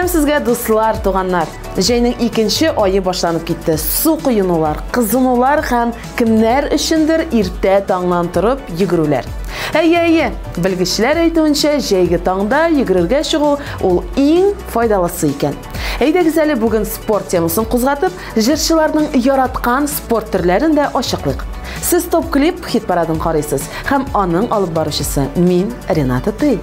Сәлем сезгә, дуслар, туганнар. Җәйнең икенче айы башланып китте. Су куйынулар, кызынулар һәм кемнәр өчендер иртә таңнан торып йөгерүләр. Әйе, белгечләр әйтүенчә, җәйге таңда йөгерергә чыгу ул иң файдалысы икән. Әйдәгез әле бүген спорт темасын кузгатып, җырчыларның яраткан спорт төрләрен дә ачыклыйк. Сез топ-клип хит-парадын карыйсыз һәм аның алып баручысы мин, Рената Тый.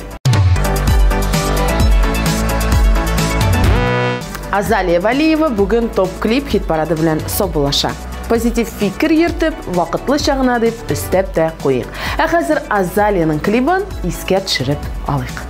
Азалия Валиева бүген топ-клип хит-парады белән собулаша. Позитив фикер йөртеп, вакытлы чагына дип өстәп тә куйык. Ә хәзер Азалияның клибын искә төшереп алыйк.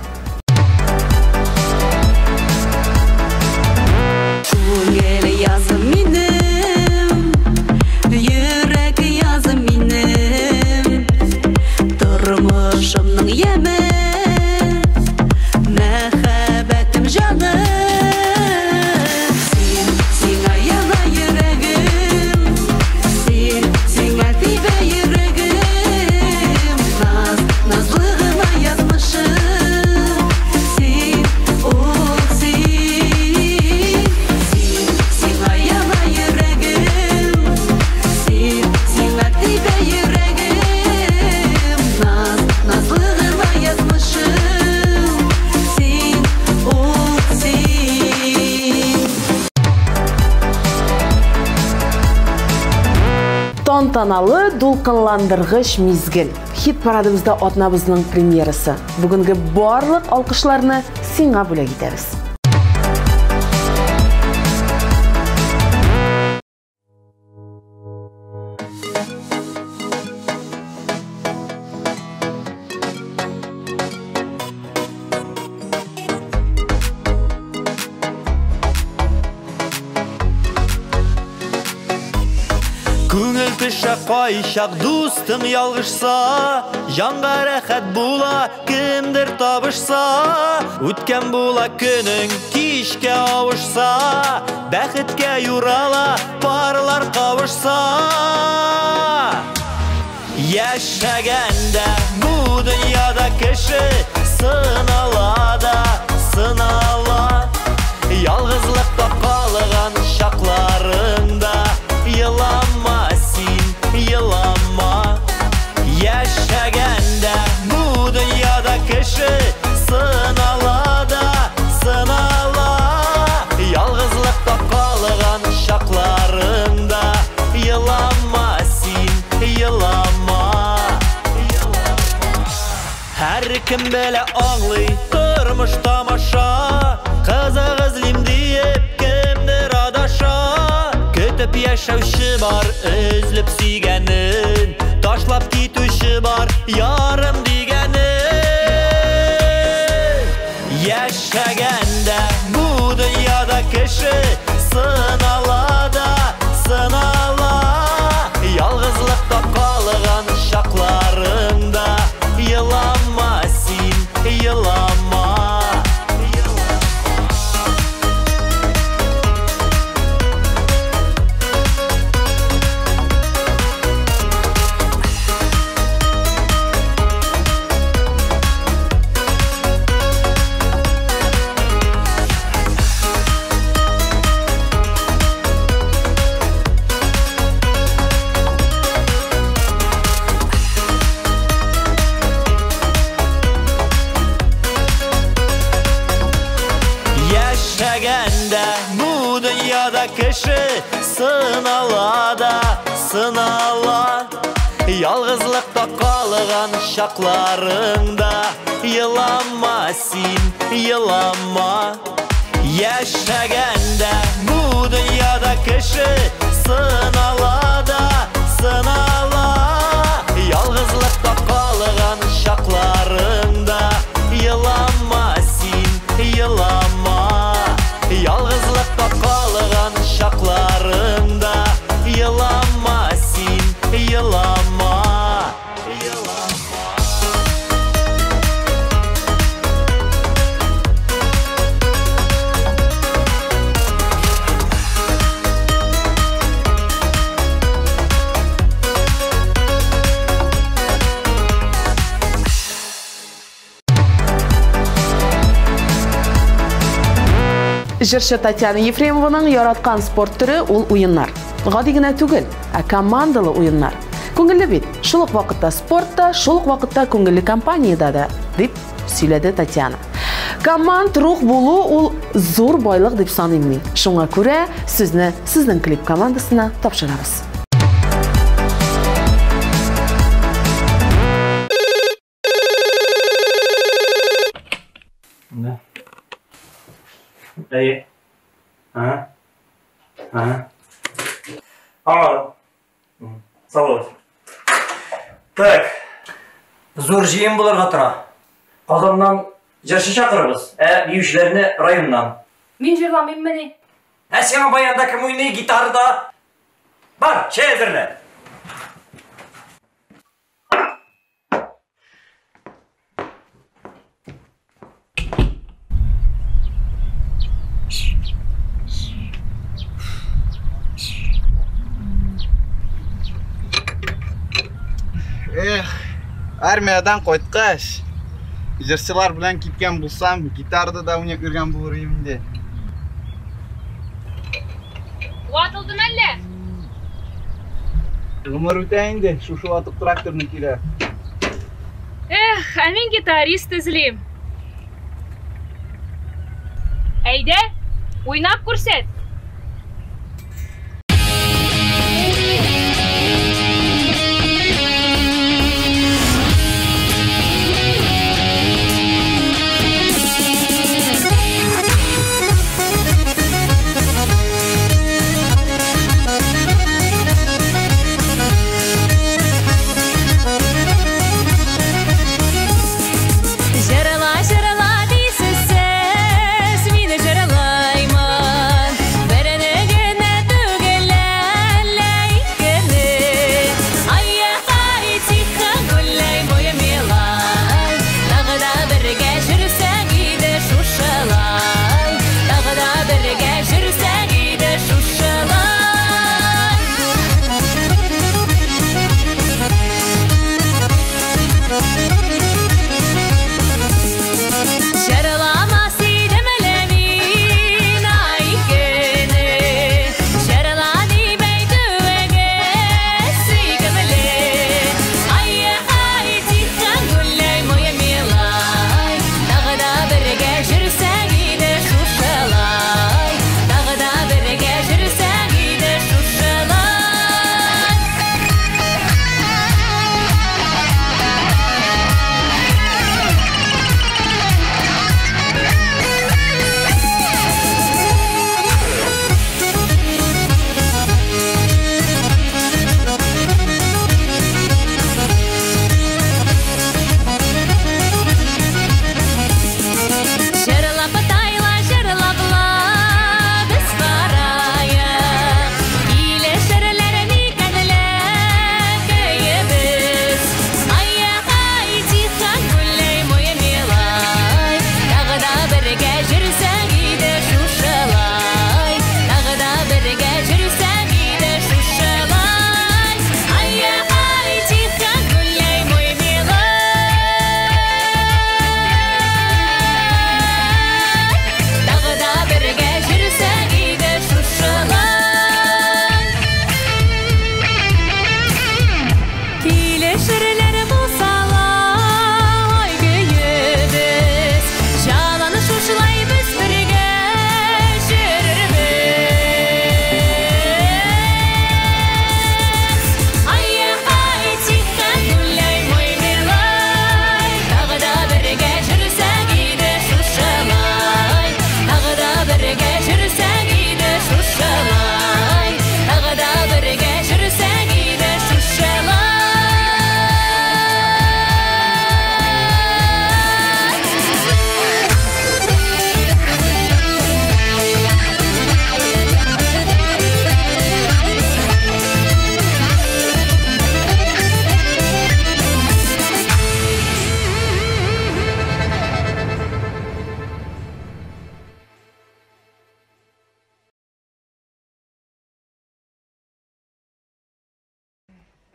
Тантаналы дулкынландыргыч мизгел. Хит-парадыбызда атнабызның премьерасы. Бүгенге барлык алкышларны сиңа бүләк итәбез. Күңел пешә кайчак дустың ялгышса, янга рәхәт була кемдер табышса, үткән була көнең кичкә авышса, бәхеткә юрала парлар кавышса. Яшәгәндә бу дөньяда кеше сынала да сынала, ялгызлыкта калган чакларында елама син, елама. Яшәгәндә бу дөньяда кеше сынала да сынала, ялгызлыкта калган чакларында елама син, елама. Һәркем белә аңлый тормыш тамаша, кызык эзлим диеп кемдер адаша. Көтеп яшәүче бар өзлеп сөйгәнен, ташлап китүче бар ярым дигәнен. Яшәгәндә бу дөньяда кеше сынала да сынала, ялгызлыкта калган чакларында елама син, елама. Яшәгәндә бу дөньяда кеше сынала да сынала, ялгызлыкта калган чакларында елама син, елама. Яшәгәндә бу дөньяда кеше сынала да сынала, ялгызлыкта калган чакларында елама син, елама. Ялгызлыкта калган чакларында елама син, елама. Җырчы Татьяна Ефремованың яраткан спорт түрі ул уеннар. Гади генә түгел, командалы уеннар. Күңелле бит, шул ук вакытта спортта, шул ук вакытта күңелле компаниядә дә, дип сөйләде Татьяна. Команд рух булу ул зур байлык дип саныйм мин. Шуңа күрә сезне сезнең клип командасына тапшырабыз. Да. Эй. Ага. Салют. Так. Зур жиын буларга тора. Казаннан җырчы чакырабыз. Биючеләрне районнан. Мин җырламыйм мени. Сиңа баянда кем уйный гитарада? Бар, чәй әзерлә. Армиядан кайткач, җырчылар белән киткән булсам, гитарда да уйнап йөргән булыр инде. Ватылдым әллә? Гомер үтә инде, шушы ватып тракторны килә. Мин гитарист эзлим. Әйдә, уйнап күрсәт.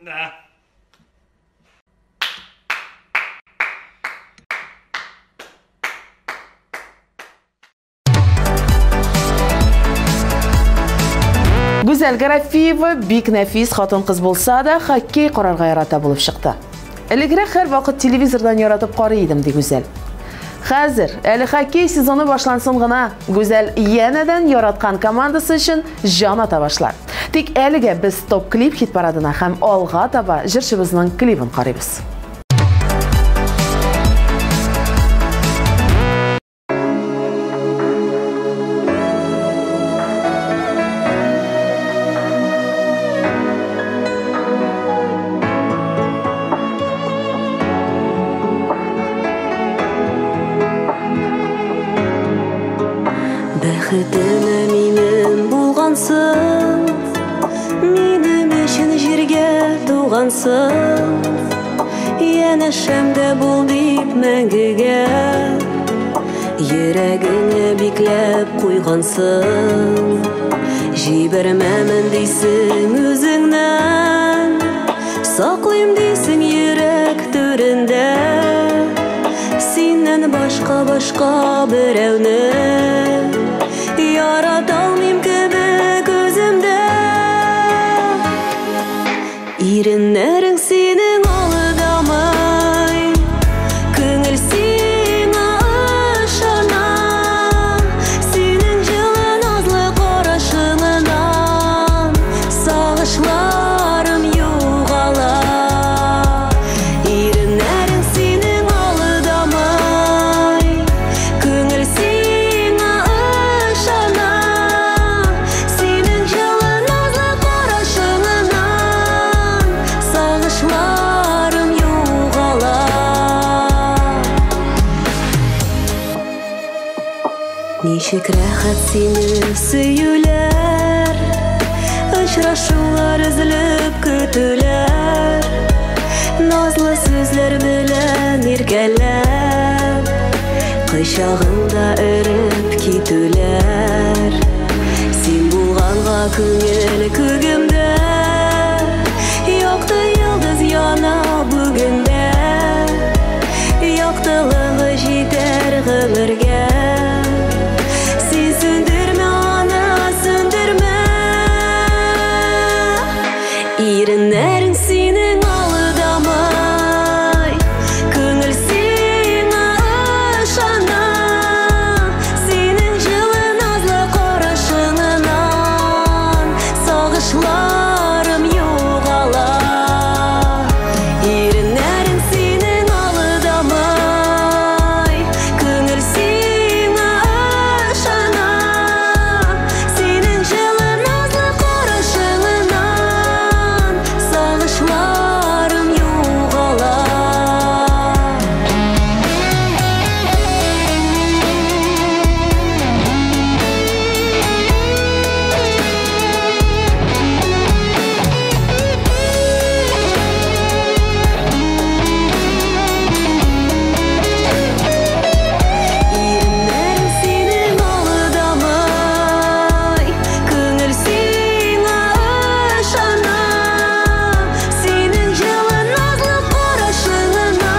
Да. Гүзәл Гарафиева бик нәфис хатын-кыз булса да, хоккей карарга ярата булып чыкты. Элегрәк һәр вакыт телевизордан яратып карый идем, ди Гүзәл. Хәзер, әле хоккей сезоны башлансын гына, Гүзәл янәдән яраткан командасы өчен җан ата башлар. Тик әлегә без топ-клип хит-парадына һәм алга таба җырчыбызның клибын карыйбыз. Бәхетемә минем булгансың, минем өчен җиргә тугансың, янәшәмдә бул дип мәңгегә, йөрәгеңә бикләп куйгансың, җибәрмәмен дисең үзеңнән, саклыйм дисең йөрәк түрендә, синнән башка берәүне ярата алмыйм кебек үземдә. Иреннәрең синең алыдамы, күңел сиңа ышана, синең җылы назлы карашыңнан сагышларым югала. Иреннәрең синең алыдамы, күңел сиңа ышана, синең җылы назлы карашыңнан сагышларым югала. Ничек рәхәт сине сөюләр, очрашулар өзелеп көтүләр, назлы сүзләр белән иркәләп, кочагыңда өреп китүләр. Син булганга күңел күгемдә, якты йолдыз яна бүгендә, яктылыгы җитәр гомергә. Син сүндермә аны, сүндермә. Иреннәрең синең алыдамы, күңел сиңа ышана, синең җылы назлы карашыңнан сагышларым югала. Иреннәрең синең алыдамы, күңел сиңа ышана, синең җылы назлы карашыңнан сагышларым югала. Иреннәрең синең алыдамы, күңел сиңа ышана, синең җылы назлы карашыңнан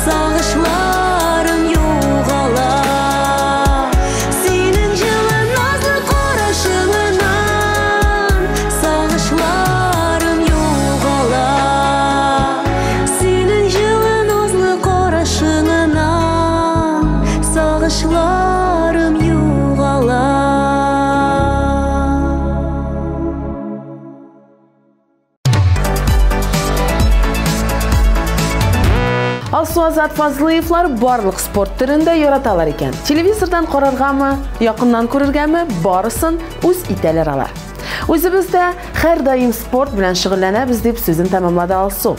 сагышларым югала. Синең җылы назлы карашыңнан сагышларым югала. Синең җылы назлы карашыңнан сагышларым югала. Алсу Азат Фазлыевлар барлык спорт түрендә яраталар икән. Телевизордан караргамы, якыннан күрергәме, барысын үз итәләр алар. Үзебездә һәр даим спорт белән шөгыльләнәбез дип сүзен тәмамлады Алсу.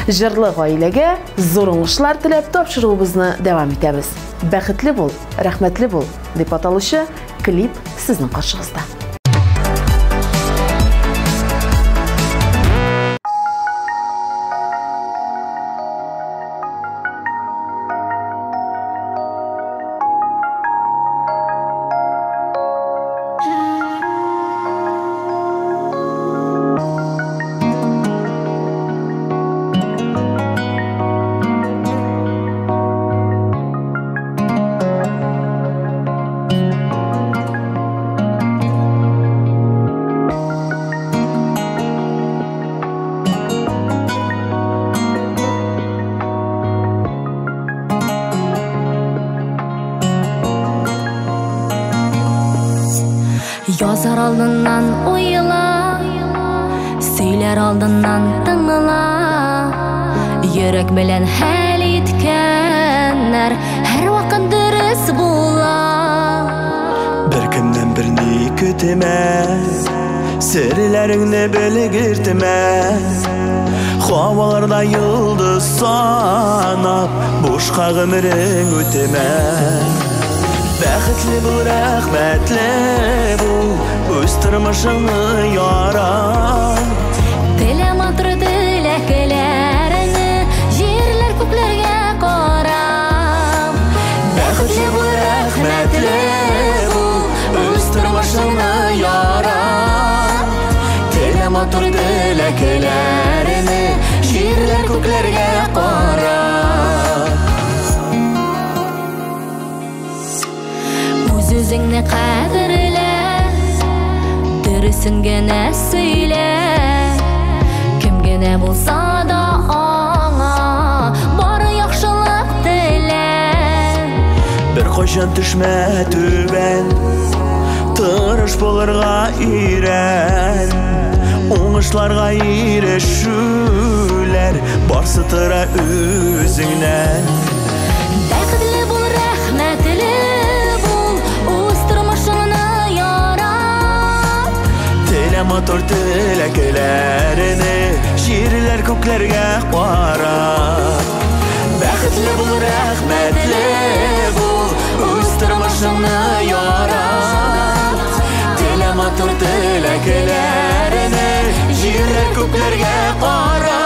Җырлы гаиләгә зур уңышлар теләп тапшыруыбызны дәвам итәбез. Бәхетле бул, рәхмәтле бул дип аталучы клип сезнең каршыгызда. Язар алдынан ойыла, сөйлер алдынан тыңыла, йөрәк белән хәл иткәннәр һәр вакыт дөрес була. Bir kimden birini kütüme, sirlerini bilgirtime, havalarda yıldız sanap, boşqa gümrün ötüme. Бәхетле бул, рәхмәтле бул, үз тормышыңны ярат. Теләм атыр теләкләреңне, җирләр күкләргә карап. Бәхетле бул, рәхмәтле бул, үз тормышыңны ярат. Теләм атыр теләкләреңне, җирләр күкләргә карап. Үзеңне кадерлә, дөресен генә сөйлә. Кем генә булса да аңа бары яхшылык телә. Bir кайчан төшмә түбән, тырыш булырга өйрән. Уңышларга ирешүләр барсы тора үзеңнән. Бәхетле бул, рәхмәтле бул, үз тормышыңны ярат. Теләм матур теләкләреңне, җирләр күкләргә карап. Бәхетле бул, рәхмәтле бул, үз тормышыңны ярат. Теләм матур теләкләреңне, җирләр күкләргә карап.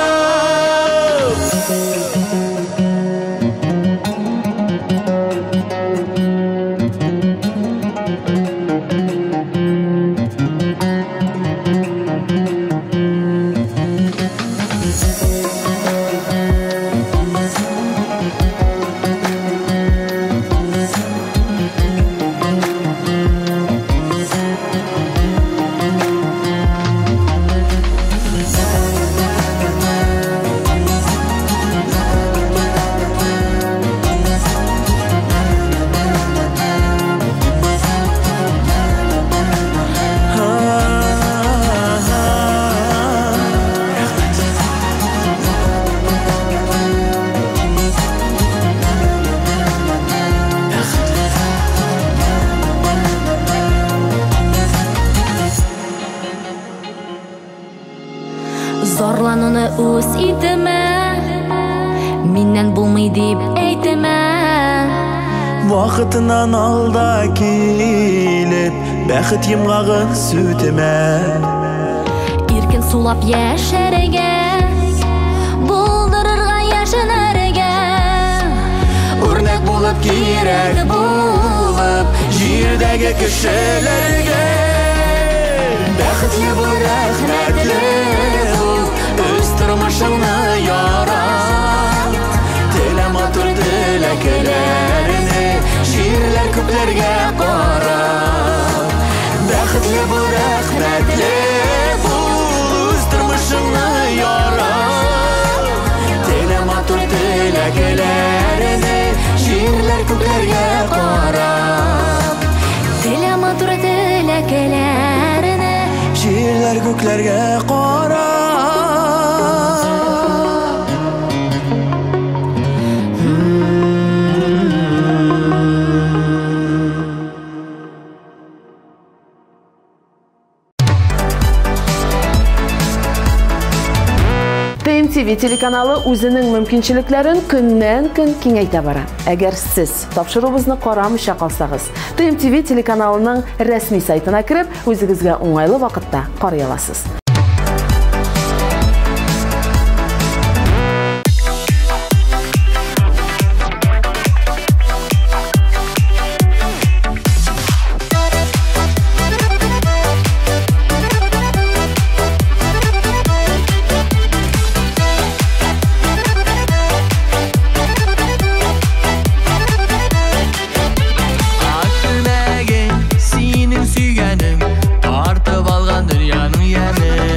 Зарлануны үз итемә, миннән булмый дип әйтемә. Вакытынан алда килеп, бәхет йомгагын сүтемә. Иркен сулап яшәргә, булдырырга яшенәргә. Үрнәк булып, кирәк булып, җирдәге кешеләргә. Бәхетле бул, рәхмәтле бул, үз тормышыңны ярат. Теләм матур теләкләреңне, җирләр күкләргә карап. Бәхетле бул, рәхмәтле бул, үз тормышыңны ярат. Теләм матур теләкләреңне, җирләр күкләргә карап. Теләм матур теләкләреңне, җирләр күкләргә карап. ТМТВ телеканалы үзенең мөмкинчелекләрен көннән-көн киңәйтә бара. Әгәр сез тапшыруыбызны карамыйча калсагыз, ТМТВ телеканалының рәсми сайтына кирип, үзегезгә уңайлы вакытта карый аласыз. Синең сөйгәнең, тартып алган дөньяның яны.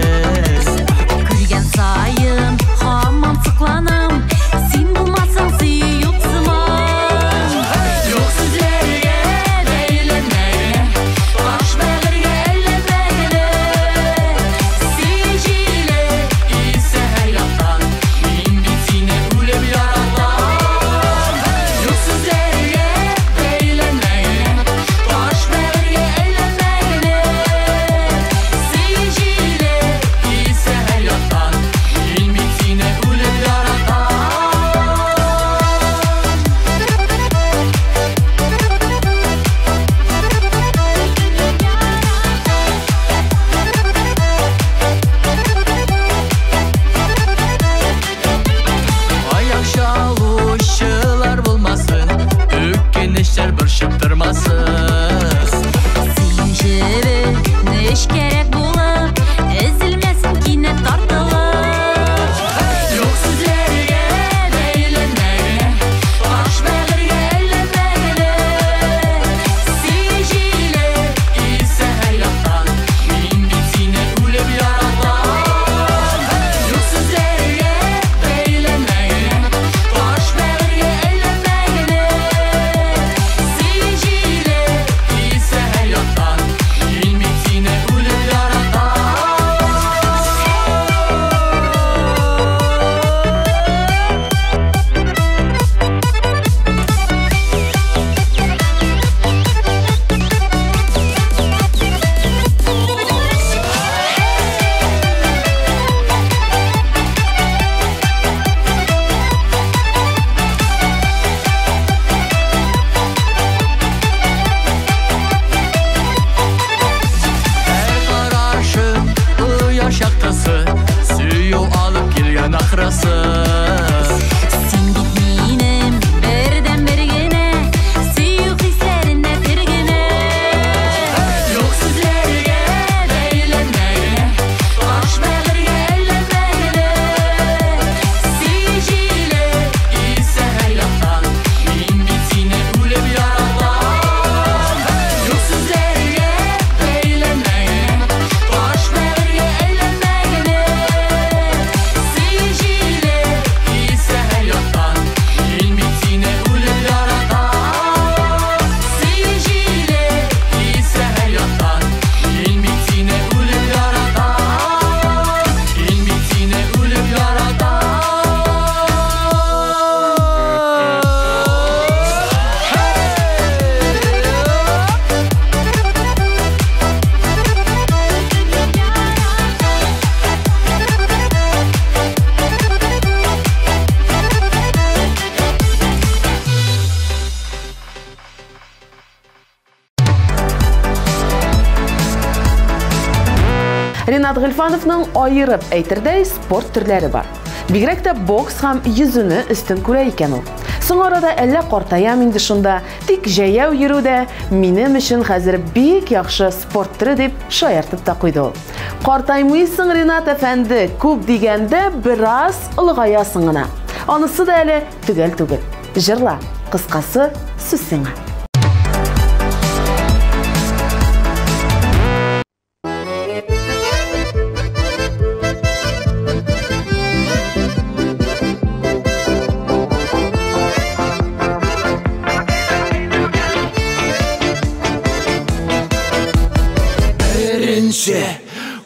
Ринат Гыйльфановның айырып әйттердәй спорт төрләре бар. Бигрәк тә бокс һәм йөзүне өстен күрә икән ул. Соң арада әллә картаям инде шунда, тик җәяү йөрүдә минем өчен хәзер бик яхшы спорт төре дип шаяртып та куйды ул. Картаймыйсың, Ринат әфәнде, күп дигәндә бераз ылгаясың гына. Анысы да әле төгәл түгел. Җырла, кыскасы сүз сиңа.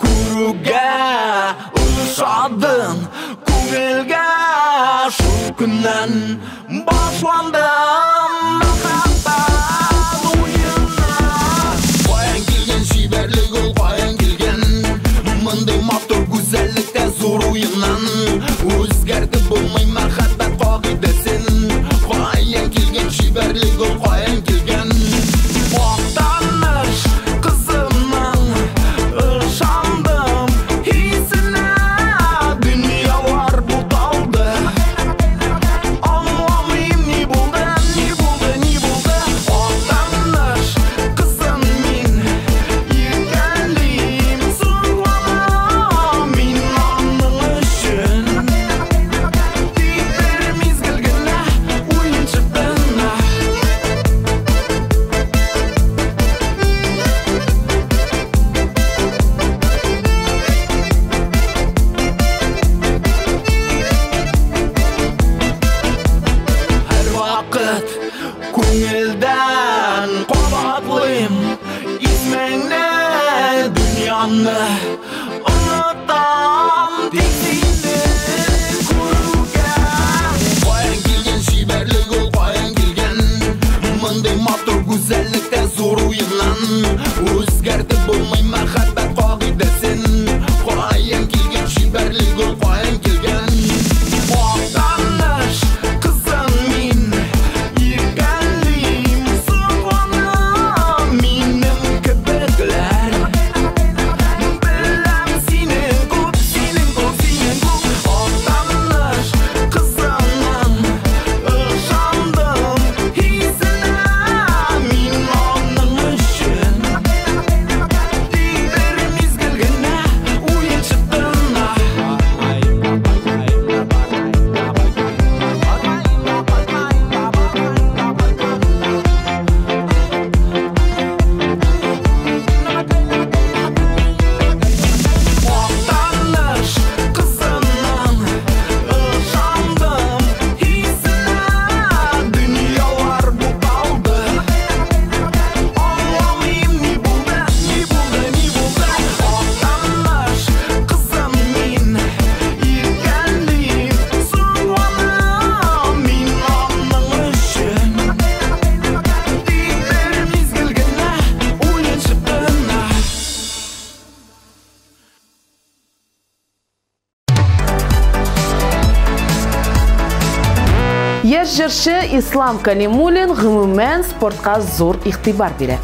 Күрүгә ышандым, күңелгә шул көннән башландым мәхәббәт уена. Каян килгән шибәрлек ул, каян килгән мондый матур гүзәллектә зур уеннан. Үзгәртеп булмый мәхәббәт кагыйдәсен. Каян килгән шибәрлек ул, каян килгән актаныш кызымның ышандым хисенә. Дөньялар буталды, аңламыйм ни булды, ни булды, ни булды. Актаныш кызым мин, иркәлим, зурланам мин аның өчен. Тик бер мизгел генә уенчык гына. Һәр вакыт күңелдән кабатлыйм исмеңне, дөньяны онытам тик сине күрүгә. Каян килгән шибәрлек ул, каян килгән мондый матур гүзәллектә зур уеннан. Үзгәртеп булмый мәхәббәт кагыйдәсен. Каян килгән шибәрлек ул, каян килгән актаныш кызым мин, иркәлим, зурланам минем кебекләр. Беләм синең күп, синең күп, синең күп. Актаныш кызымның ышандым хисенә мин аның өчен. Тик бер мизгел генә уенчык гына. Актаныш кызымның ышандым хисенә. Дөньялар буталды, аңламыйм ни булды, ни булды, ни булды. Актаныш кызым мин, иркәлим, зурланам мин аның өчен. Тик бер мизгел генә уенчык гына. Яшь җырчы Ислам Калимуллин гомумән спортка зур игътибар бирә.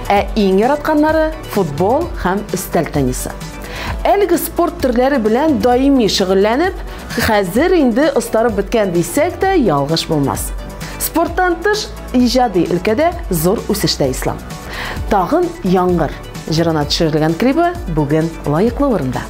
Ә иң яратканнары футбол һәм өстәл теннисы. Әлеге спорт төрләре белән даими шөгыльләнеп, хәзер инде остарып беткән дисәк тә ялгыш булмас. Спорттан тыш иҗади өлкәдә зур үсештә Ислам. Тагын яңгыр җырына төшерелгән клипы бүген лаеклы урында.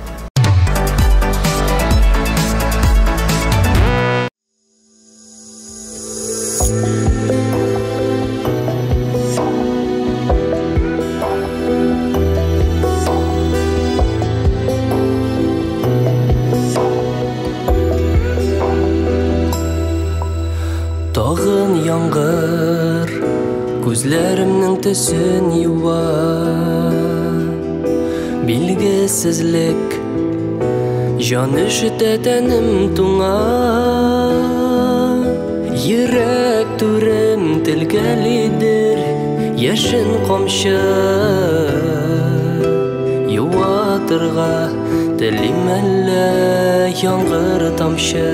Тагын яңгыр күзләремнең төсен юа. Билгесезлек җан өшетә тәнем туңа. Йөрәк түрем телгәлидер, яшен камчы юатырга телим әллә яңгыр тамчы.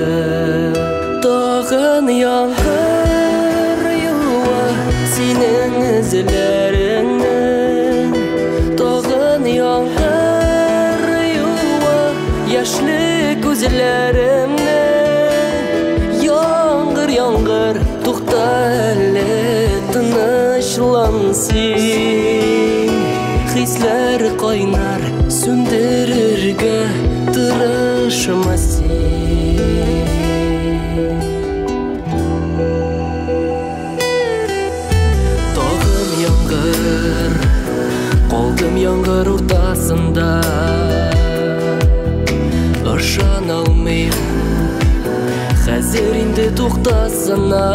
Тагын яңгыр юа синең эзләреңне, тагын яңгыр яшьли күзләремне. Яңгыр, яңгыр, тукта әле, тынычлансин. Хисләр кайнар, сүндерергә тырышма син. Тагын яңгыр, калдым яңгыр уртасында. Ышана алмыйм, хәзер инде туктасына.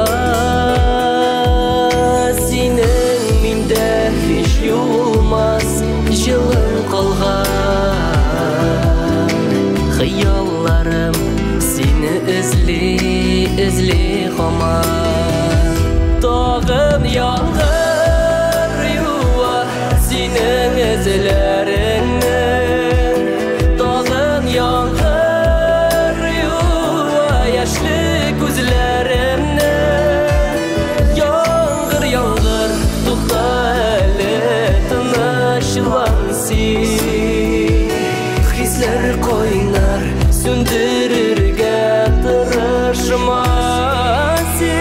Синең миндә һич юлмас җылын калган. Хыялларым сине эзли һаман. Тагын яңгыр юа синең эзләреңне. Тагын яңгыр юа яшьли күзләремне. Яңгыр, яңгыр, тукта әле, тынычлансин. Хисләр кайнар, сүндерергә тырышма син.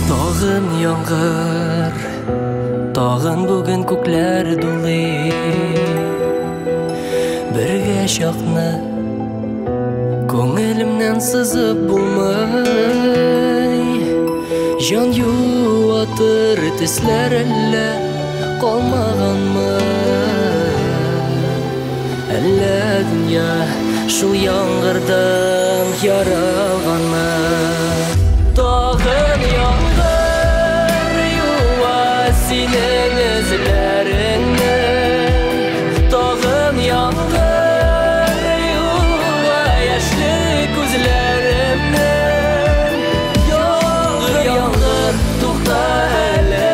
Тагын яңгыр, тагын бүген күкләр дулый. Бергә чакны күңелемнән сызып булмый. Җан юатыр төсләр әллә калмаганмы? Әллә дөнья шул яңгырдан яралганмы? Тагын яңгыр юа синең эзләреңне. Тагын яңгыр юа яшьли күзләремне. Яңгыр, яңгыр, тукта әле,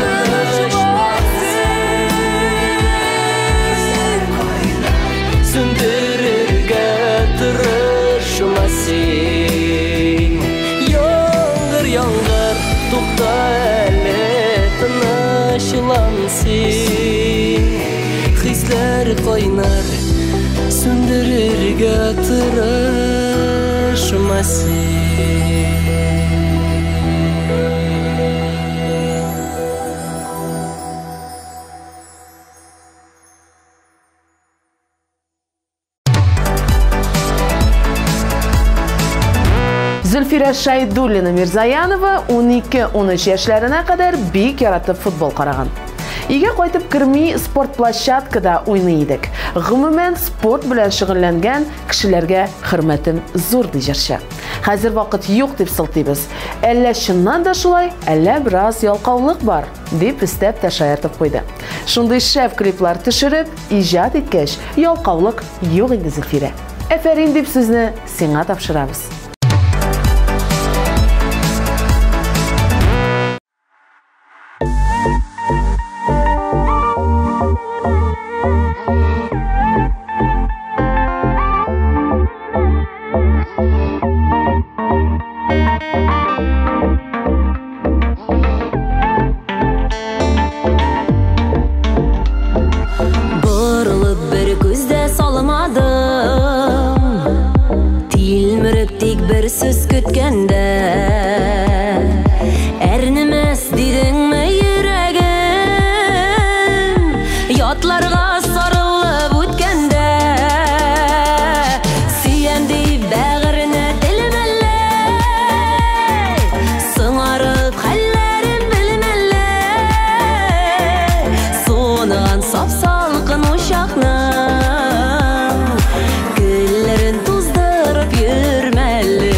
тынычма син. Сүндерергә тырышма син. Яңгыр, тукта әле, тынычлансин. Хисләр кайнар, сүндерергә тырышма син. Зөлфира Шайдуллина Мирзаянова 12-13 яшьләренә кадәр бик яратып футбол караган. Өйгә кайтып керми спорт площадкада уйный идек. Гомумән спорт белән шөгыльләнгән кешеләргә хөрмәтем зур ди җырчы. Хәзер вакыт юк дип сылтыйбыз. Әллә чыннан да шулай, әллә бераз ялкаулык бар, дип истәп тә шаяртып куйды. Шундый шәп клиплар төшереп, иҗат иткәч, ялкаулык юк инде Зөлфирә. Әфәрин дип сүзне сиңа тапшырабыз. Сүз көткәндә әрнемәс дидеңме йөрәгем, ятларга сарылып үткәндә сөйәм дип бәгыренә телмәллә, сыңарып хәлләрен белмәллә, суныган сап-салкын учакның көлләрен туздырып йөрмәлле.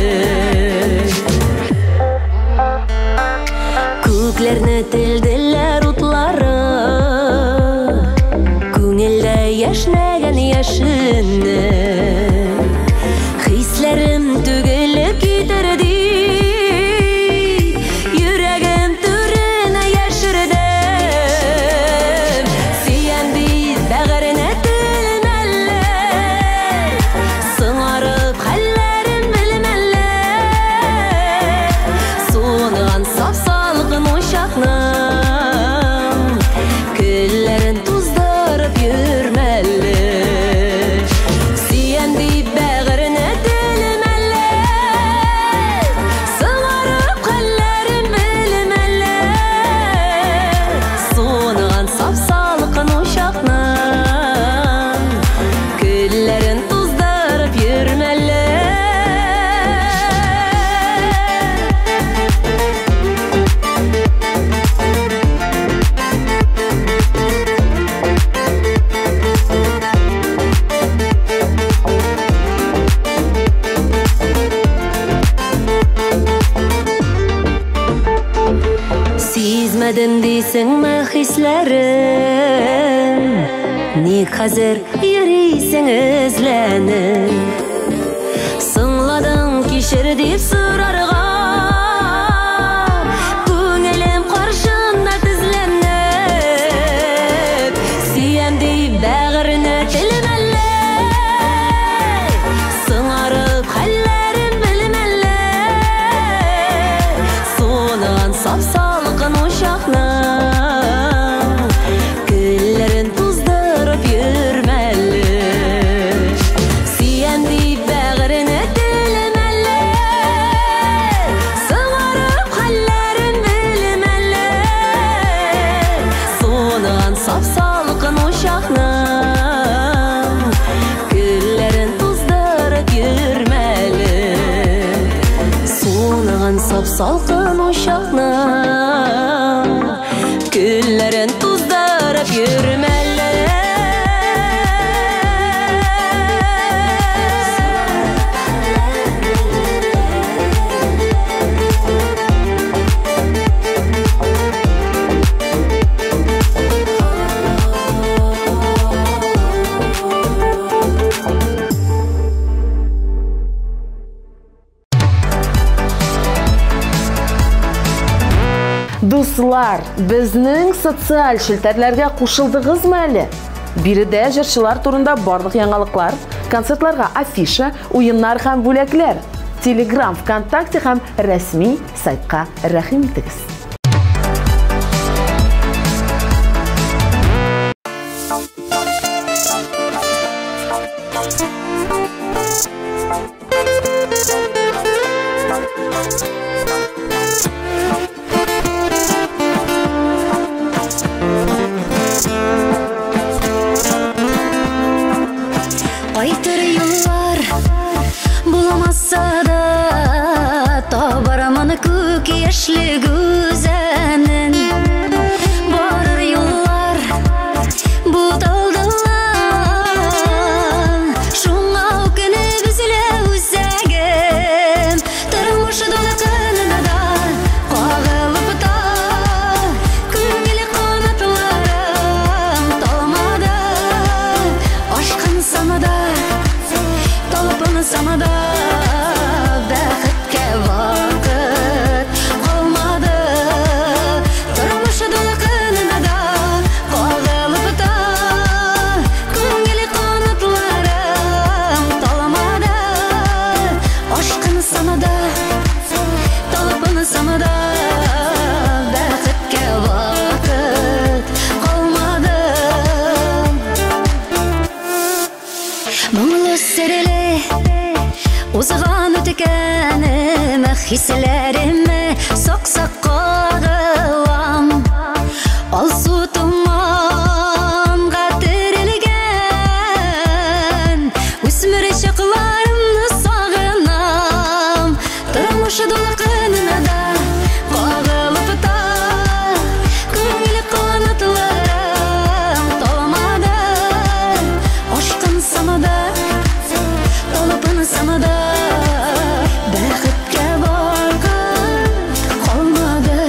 яшнәгән яшенне хисләрем түгелеп китерде йөрәгем түренә яшердем сөянди бәгыренә телмәлле сыңарып хәлләрен белмәлле суынган сап-салкын учакның көлләрен туздырып йөрмәлле сөянди бәгыренә телмәлле сыңарып хәлләрен белмәле суынган сап-салкын учакның көлләрен туздырып йөрмәле Сизмәдем дисеңме хисләрем ник хәзер йөрисең эзләнеп Сыңладың кичер дип сорарга күңелем каршында тезләнеп сөянди бәгыренә телмәлле сыңарып хәлләрен белмәле суынган сап-салкын учакның көлләрен туздырып йөрмәле сөянди бәгыренә телмәле сыңарып хәлләрен белмәле суынган сап-салкын учакның көлләрен туздырып йөрмәле суынган сап-салкын учакның көлләрен туздырып йөрмәле Дуслар, безнең социаль шелтәрләргә кушылдыгызмы әле? Биредә җырчылар турында барлык яңалыклар, концертларга афиша, уеннар һәм бүләкләр. Telegram, ВКонтакте һәм рәсми сайтка рәхим итегез. Айтыр юллар буламаса да табараманы күк яшьлек үзәнен барыр юллар буталдылар шуңа үкене безле үзәгем тормышы дулкынына да кагылып та күңел канатларым таламады ашкын самада талпын самада бәхеткә вакыт калмады тормышы дулкынына да кагылып та күңел канатларым таламады ашкын самада талпын самада бәхеткә вакыт калмады Моңлы сереле узган үткәнем хисләремне сак-сак кагылам алсу туманга терелгән үсмер чакларымны сагынам тормышы дулкынына да кагылып та күңел канатларым таламады ашкын самада талпын самада бәхеткә вакыт калмады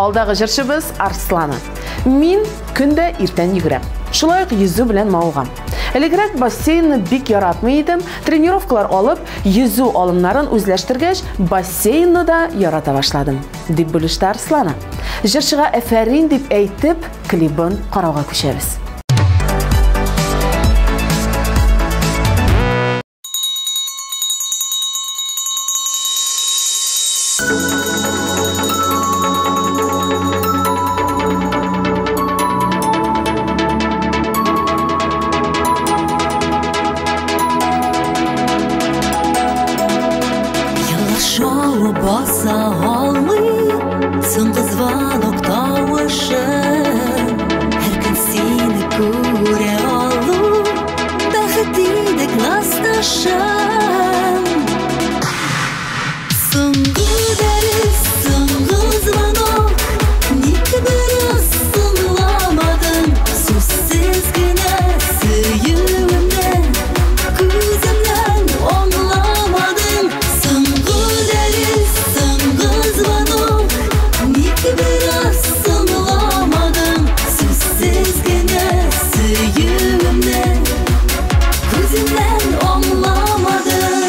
Алдагы җырчыбыз Арслана. Мин көндә иртән йөгерәм. Шулай ук йөзү белән мавыгам. Элегрәк бассейнны бик яратмый идем. Тренировкалар алып, йөзү алымнарын үзләштергәч, бассейнны да ярата башладым. Дип бүлеште Арслана. Җырчыга әфәрин дип әйтеп, клибын карауга күчәбез. Basa almıysın звонок tavışın Her gün seni göre alır Бәхетидек насташın Соңғы дәріс, соңғы звонок Неге біраз сыңламадың Сөзсіз генә сөюімнен Көзімнен оңламадың Соңғы дәріс, соңғы звонок Неге біраз сыңламадың Сөзсіз генә сөюімнен Көзімнен оңламадың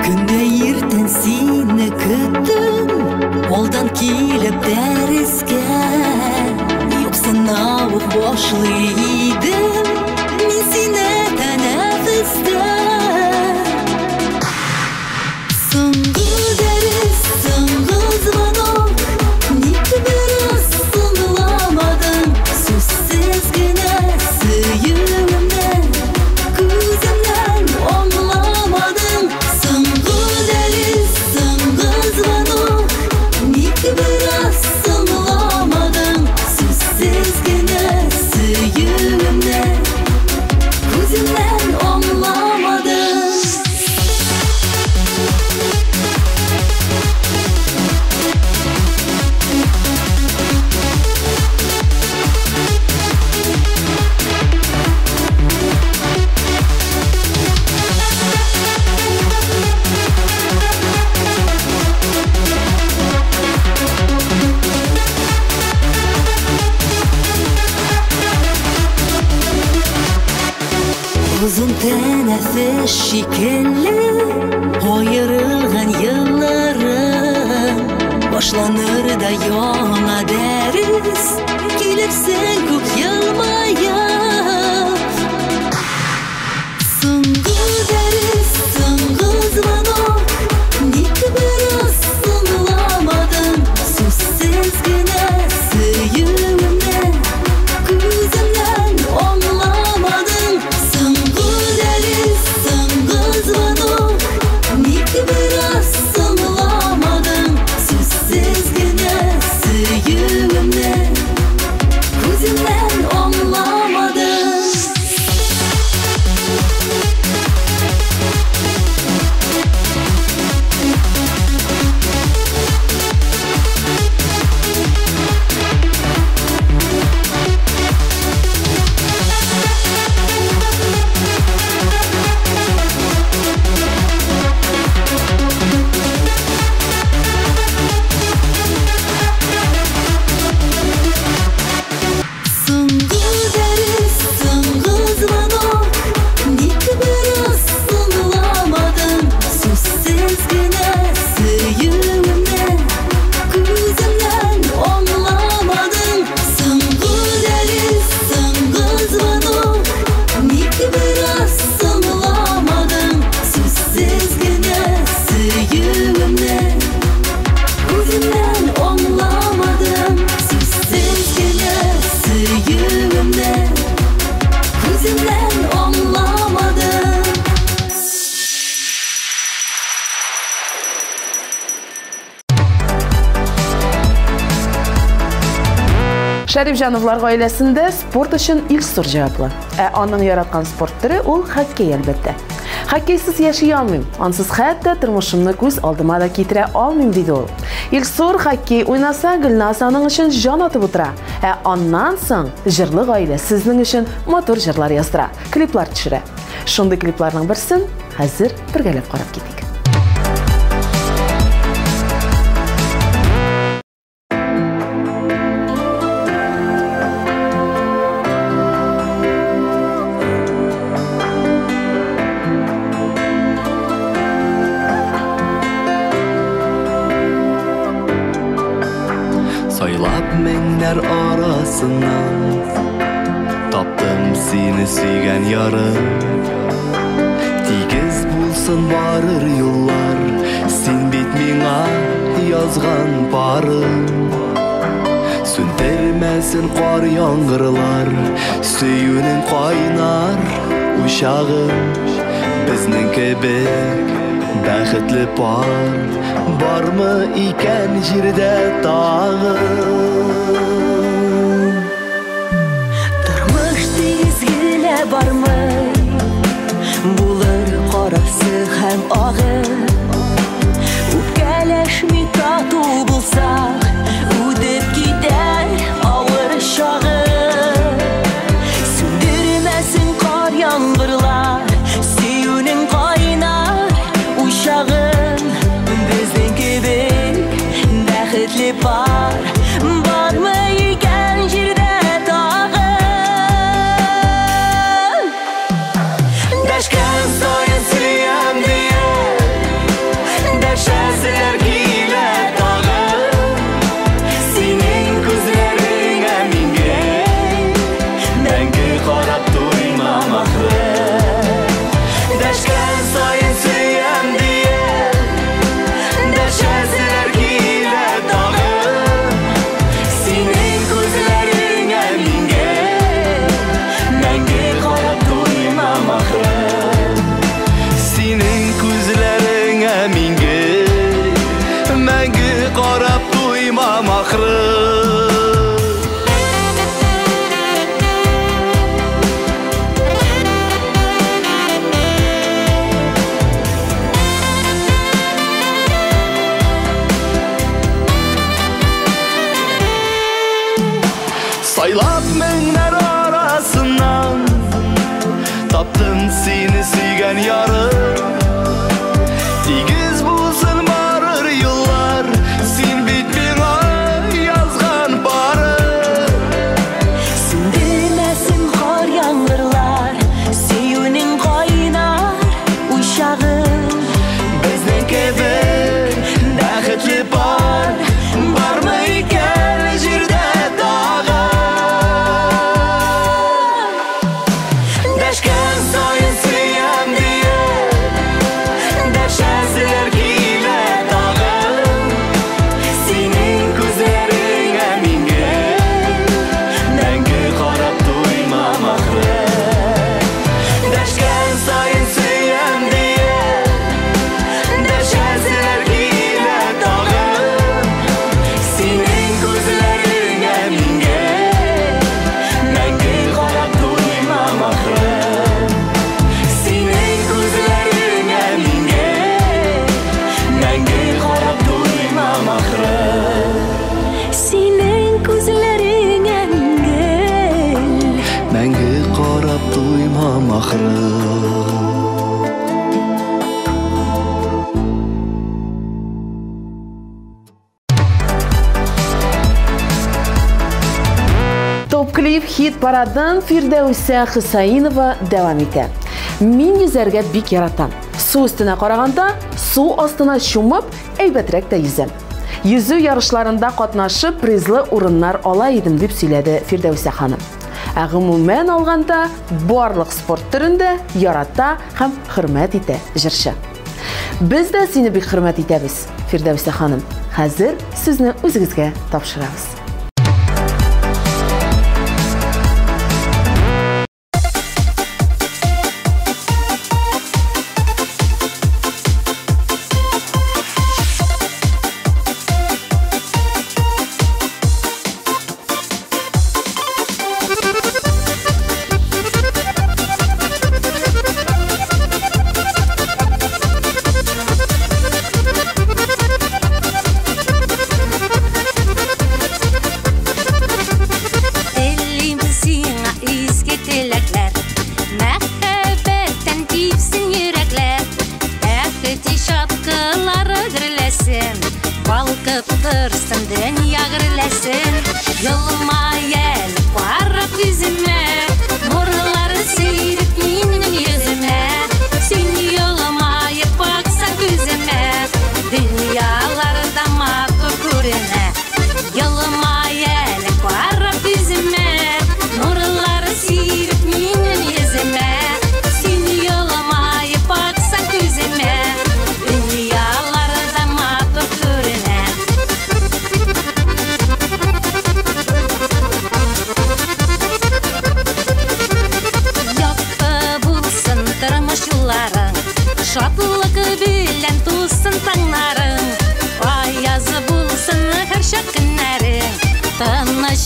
Күнде ертең сені күттім Олдан келіп дәріске Yok сынауық бошлы едім Мен сені тәнәфістім Соңғы дәріс, соңғы звонок Неге біраз сыңламадың Сөзсіз генә сөюімнен Көзімнен оңламадың Соңғы дәріс, соңғы звонок Неге біраз сыңламадың Сөзсіз генә сөюімнен Көзімнен оңламадың Uzun tənəffüs şekilli Ayırılğan yıllarım Başlanır da yana dəris Gelirsən көп yılmayıp Соңғы дәріс, соңғы звонок Неге біраз сыңламадың Сөзсіз генә сөюімнен Көзімнен оңламадың Соңғы дәріс, соңғы звонок Неге біраз сыңламадың Сөзсіз генә сөюімнен Көзімнен оңламадың Соңғы дәріс, соңғы звонок Неге біраз сыңламадың Сөзсіз генә сөюімнен Көзімнен оңламадың Соңғы дәріс, соңғы звонок Неге біраз сыңламадың Сөзсіз генә сөюімнен Көзімнен оңламадың Сөзсіз генә сөюімнен Көзімнен оңламадың Шәрифҗановлар гаиләсендә спорт өчен Илсур җаваплы. Аның яраткан спорт төре ул хоккей әлбәттә. Хоккейсыз яши алмыйм, ансыз хәтта тормышымны күз алдыма да китерә алмыйм диде ул. Илсур хоккей уйнаса Гөлназ аның өчен җан атып утыра. Аннан соң җырлы гаилә сезнең өчен мотор җырлар яздыра, клиплар төшерә. Шундый клипларның берсен Хәзер бергәләп карап китик. Сайлап меңнәр арасыннан таптым сине сөйгән ярым. Тигез булсын барыр юллар, син бит миңа язган парым. Сүндермәсен кар яңгырлар, сөюнең кайнар учагым. Безнең кебек бәхетле пар бармы икән җирдә тагы? Тормыш тигез генә бармы? Булыр карасы һәм агы. Үпкәләшми тату булсак, үдеп китәр авыр чагы. Сүндермәсен кар яңгырлар, сөюнең кайнар учагым. Безнең кебек бәхетле пар бармы икән җирдә тагы? Дәшкән саен сөям диye, дәшәселәр килә тагы. Синең күзләреңә миңа мәңге карап туймам ахры. Дәшкән саен сөям диye, дәшәселәр килә тагы. Синең күзләреңә миңа мәңге карап туймам ахры. Синең күзләреңә миңа мәңге карап туймам ахры. Сайлап меңнәр арасыннан таптым сине сөйгән ярым. Тигез булсын барыр юллар, син бит миңа язган парым. Сүндермәсен кар яңгырлар, сөюнең кайнар учагым. Безнең кебек бәхетле пар бармы икән җирдә тагы? Дәшкән саен сөям диye, дәшәселәр килә тагы. Синең күзләреңә миңа мәңге карап туймам ахры. Дәшкән саен сөям диye, дәшәселәр килә тагы. Синең күзләреңә миңа мәңге карап туймам ахры. Синең күзләреңә миңа мәңге карап туймам ахры. Синең күзләреңә миңа Мәңге карап туймам ахры. Топ клип хит парадын Фирдәүсә Хусаинова дәвам итә. Мин йөзәргә бик яратам. Су өстенә караганда, су астына чумып, әйбәтрәк тә йөзәм. Йөзү ярышларында катнашып, призлы урыннар ала идем дип сөйләде Фирдәүсә ханым. Ә гомумән алганда, барлык спорт төрендә ярата һәм хөрмәт итә җырчы. Без дә сине бик хөрмәт итәбез, Фирдәүсә ханым. Хәзер сезне үзегезгә тапшырабыз.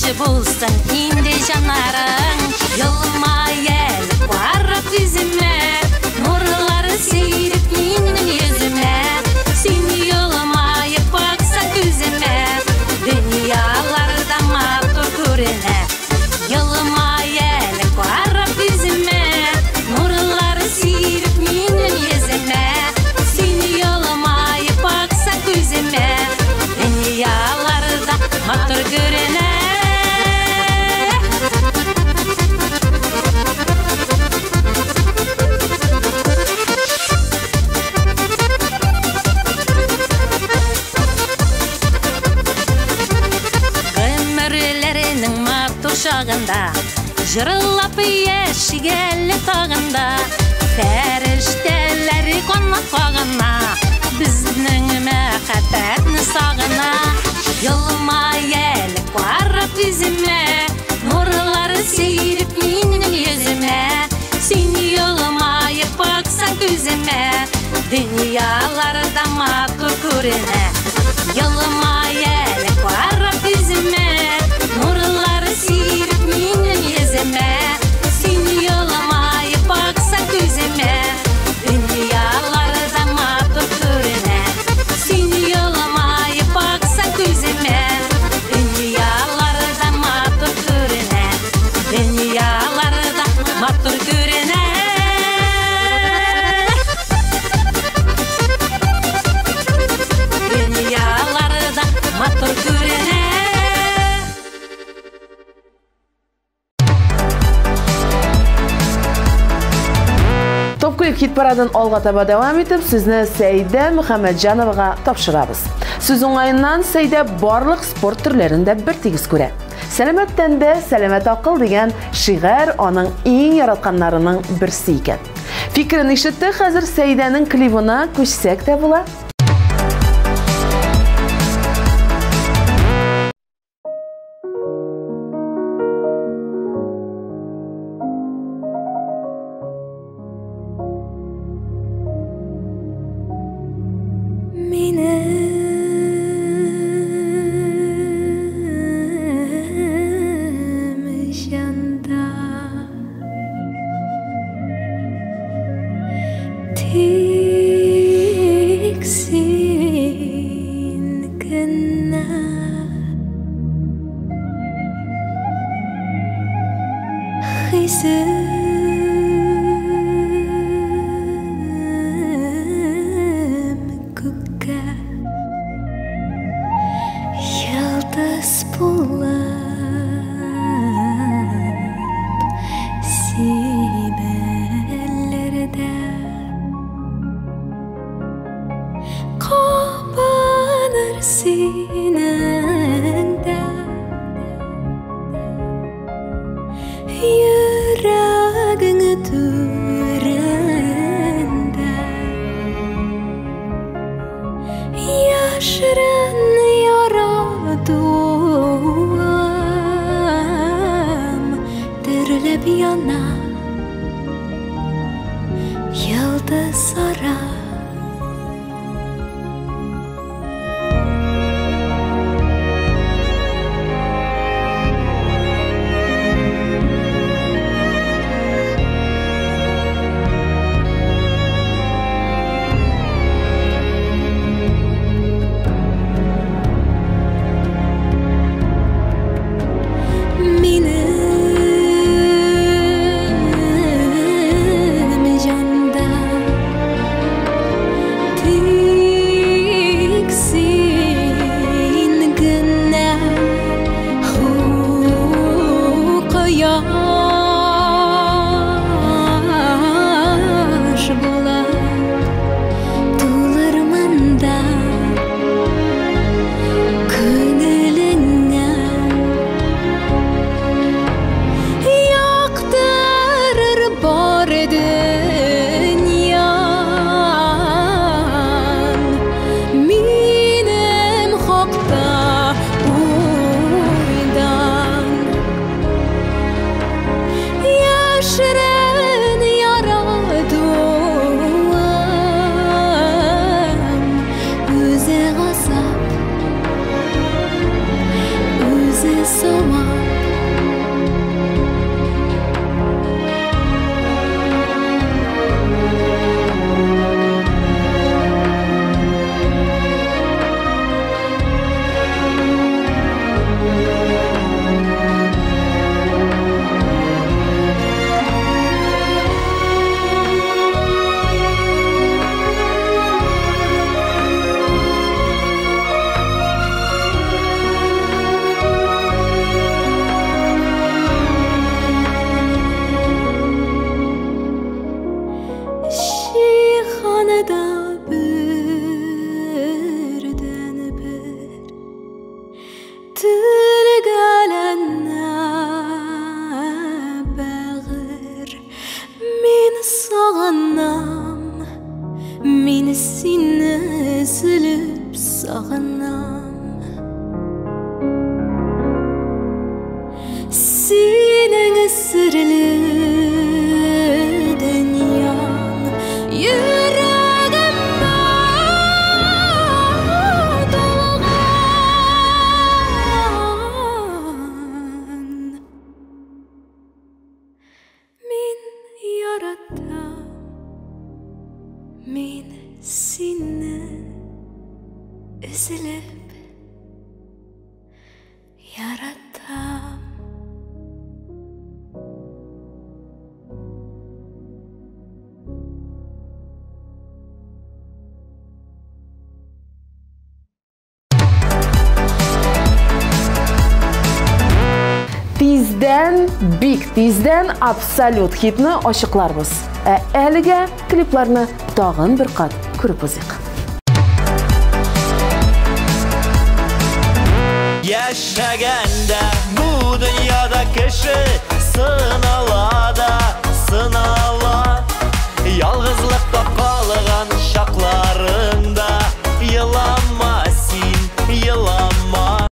Yaxşı bulsun indi janarın Yılmayel varıp yüzüme Nurları seyirip minnin yüzüme Sen yılmayıp baksan gözüme Dünyalarda matur görene Yılmayel varıp yüzüme Nurları seyirip minnin yüzüme Sen yılmayıp baksan gözüme Dünyalarda matur görene Ömürlerinin matur şağında Jırılap yeşigeli tağında Ferişteleri konak bağına Bizning məxətətni sağına Yılmayel varıp yüzüme Nurları seyirip minnin yüzüme Sen yılmayıp baksan gözüme Dünyalarda matur görene Yılmayel varıp yüzüme Nurları seyirip minnin yüzüme Sen yılmayıp baksan gözüme Dünyalarda matur görene Sen yılmayıp baksan gözüme Dünyalarda matur görene Dünyalarda matur görene Dünyalarda matur görene Top Ko'yluk hit paradын alğa taba devam etip sizni Seyda Muhammadjanovaga topşırabız. Söz oңайынан Seyda barlıq sport türlerinde bir tegiz көрә. Selamet tende, selamet akıl degan şiğer onun en yaratkanlarının birisi ekan. Fikrini işitdi, hazır Seyda'nın klibine koşsak da bular. so much. Tilgalana bağır Meni sağanam Meni seni üzülüp sağanam Senin sırlı dünyan Yüreğimde dolgan Min yaratam Min seni üzülüp yaratam Tizden big, tizden absolut hitni oşıqlarımız. Әліге kliplarını dağın bir qat көріп өзек. Yaşaganda bu dünyada kişi sınalada sınala Yalğızlıkta kalgan şaklarında Yılama sin, yılama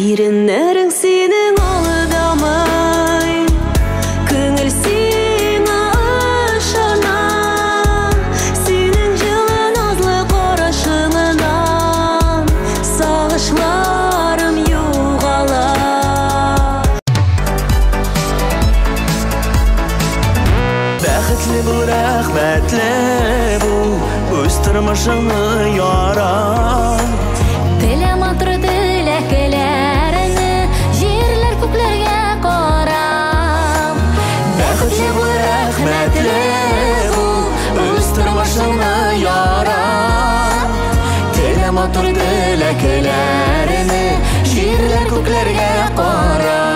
Иреннерің сенің алдамай Көңіл сені ышана Сенің жылы назлы қарашыңынан Сағышларым юғала Бәхетлі бұл, рәхмәтлі бұл Өз тұрмышыңы яра Телем атырды ләкелеріні Жерлер көклерге қарам Бәхетлі бұл, рәхмәтлі бұл Өз тұрмышыңы яра Телем атырды ләкелеріні Жерлер көклерге қарам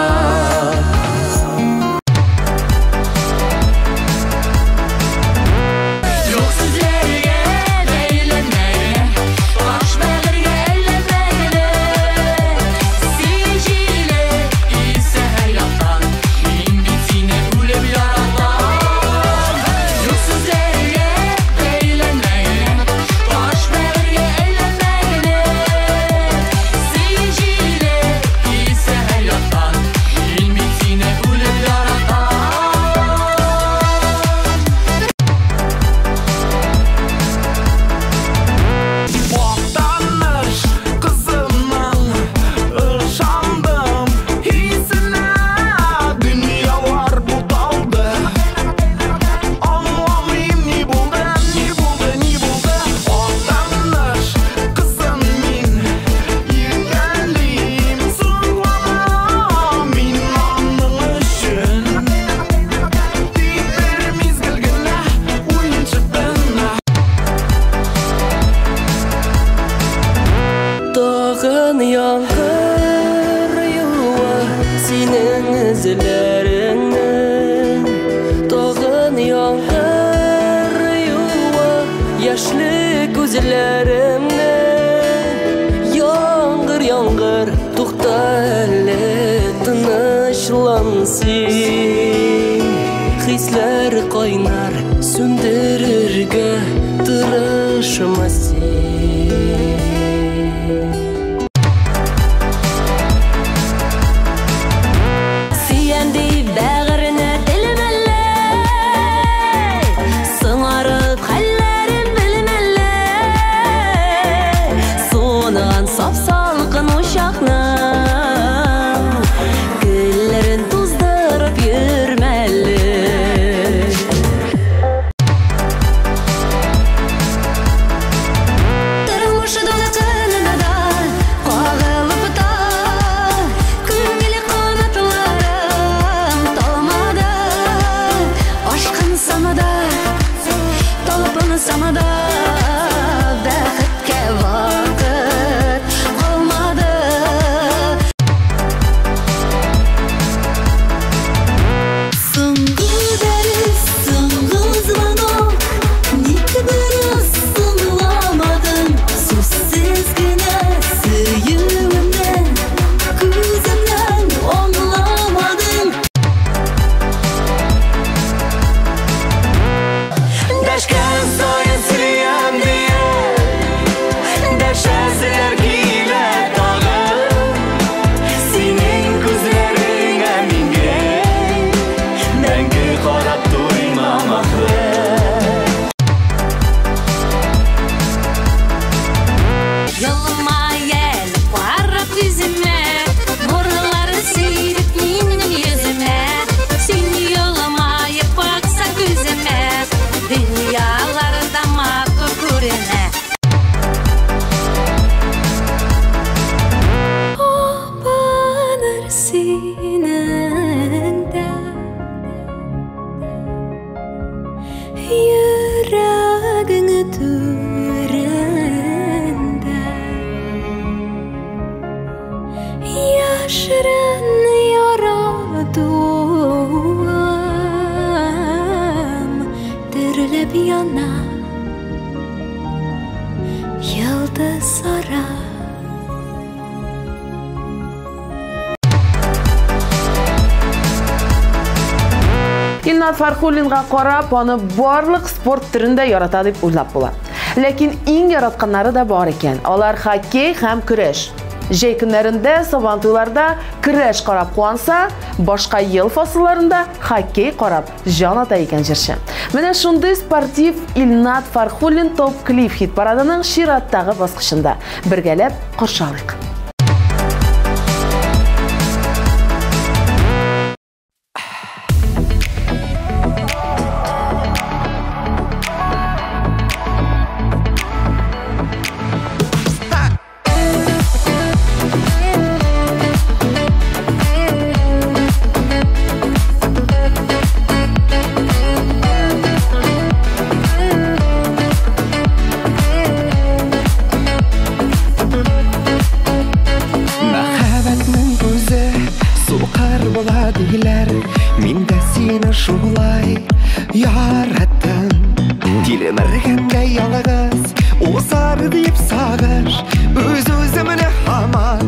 Yankır yuva senin izlerini Tağın yankır yuva yaşlı gözlerimni Yangır yangır tuğtalı tınışlansın Hisler kaynar söndürürge tırışmasın Sap-salqın uşaqnan Güllerin tuzdırıp yürmeli Tırılmışı dolu kınına da яна йылдызлары. Илнат Фархуллинга карап, аны барлык спорт түрендә ярата дип уйлап була. Ләкин иң яратканнары да бар икән. Алар хоккей һәм көрәш. Җәй көннәрендә сабантуйларда көрәш карап куанса, башка ел фасылларында хоккей карап җан ата икән җырчы. Менә шундый спортив Илнат Фархуллин топ-клип хит парадының чираттагы баскычында бергәләп каршылыйк. Min de seni şulay yarattım. Dilim ergende yalğız Ozar deyip sağır Öz-özümüne haman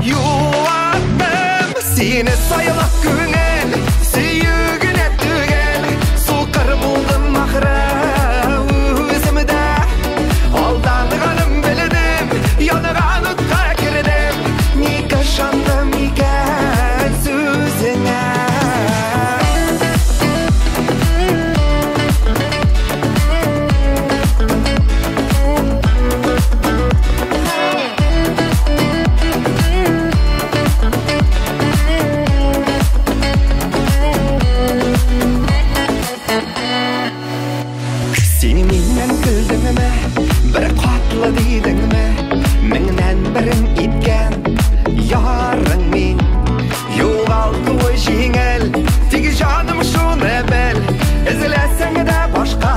yuvattım. Seni sayılak güngel Süyügüne tügel Soqar buldum ahıra Özümde Aldanğanım bildim Yanıgan utqa kirdim Ni kaşandım iken sözüne. Bir qatlı deydingmi Mingdan birin etgan Yarın men Yo'g'aldi o jengil Tegi jonim shuni bil Izlasang da boshqa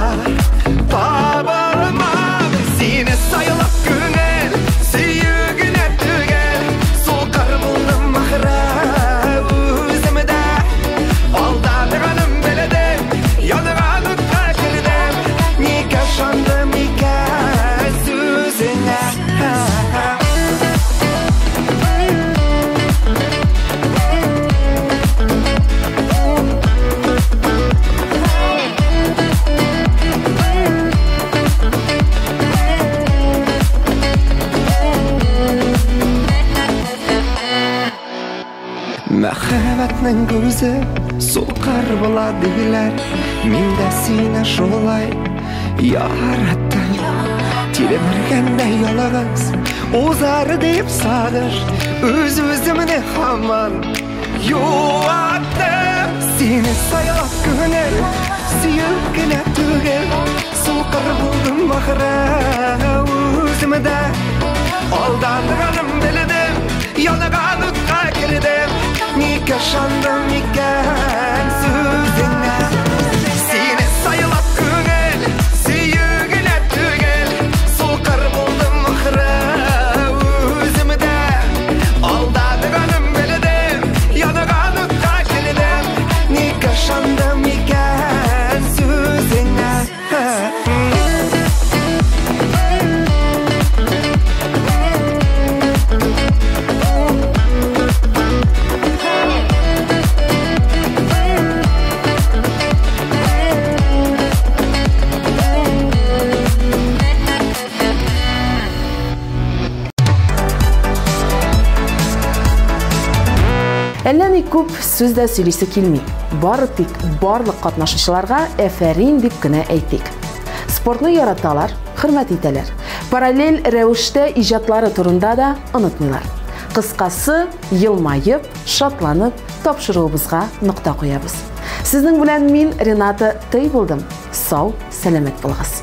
Tabilmam Seni sayilib ko'ngil Suyugina tugil So'qir bo'ldim axira O'zimda Aldanganim bildim Yolg'on o'tqa kirdim Nega ishondim ekan so'zingga. Мәхәббәтнең күзе Soqar bo'la deylar Men de seni shulay yarattım. Dilim ergende yalğız Ozar deyip sağır Öz-özümde haman yuvattım. Seni sayılak güngel Süyügüne tügel Soqar buldum ahıra Özümde Aldanğanım bildim Yanıgan utqa kirdim Nega ishondim ekan so'zingga. Seni sayilib ko'ngil Suyugina tugil Soqir bo'ldim axira O'zimda Aldanganim bildim Yanıgan utqa kirdim Nega ishondim ekan so'zingga. Әллә ни күп сүз дә сөйлисе килми. Бары тик барлык катнашучыларга әфәрин дип кенә әйтик. Спортны яраталар, хөрмәт итәләр. Параллель рәвештә иҗатлары турында да онытмыйлар. Кыскасы, елмаеп, шатланып, тапшыруыбызга нокта куябыз. Сезнең белән мин Рената Тый булдым. Сау, сәламәт булыгыз.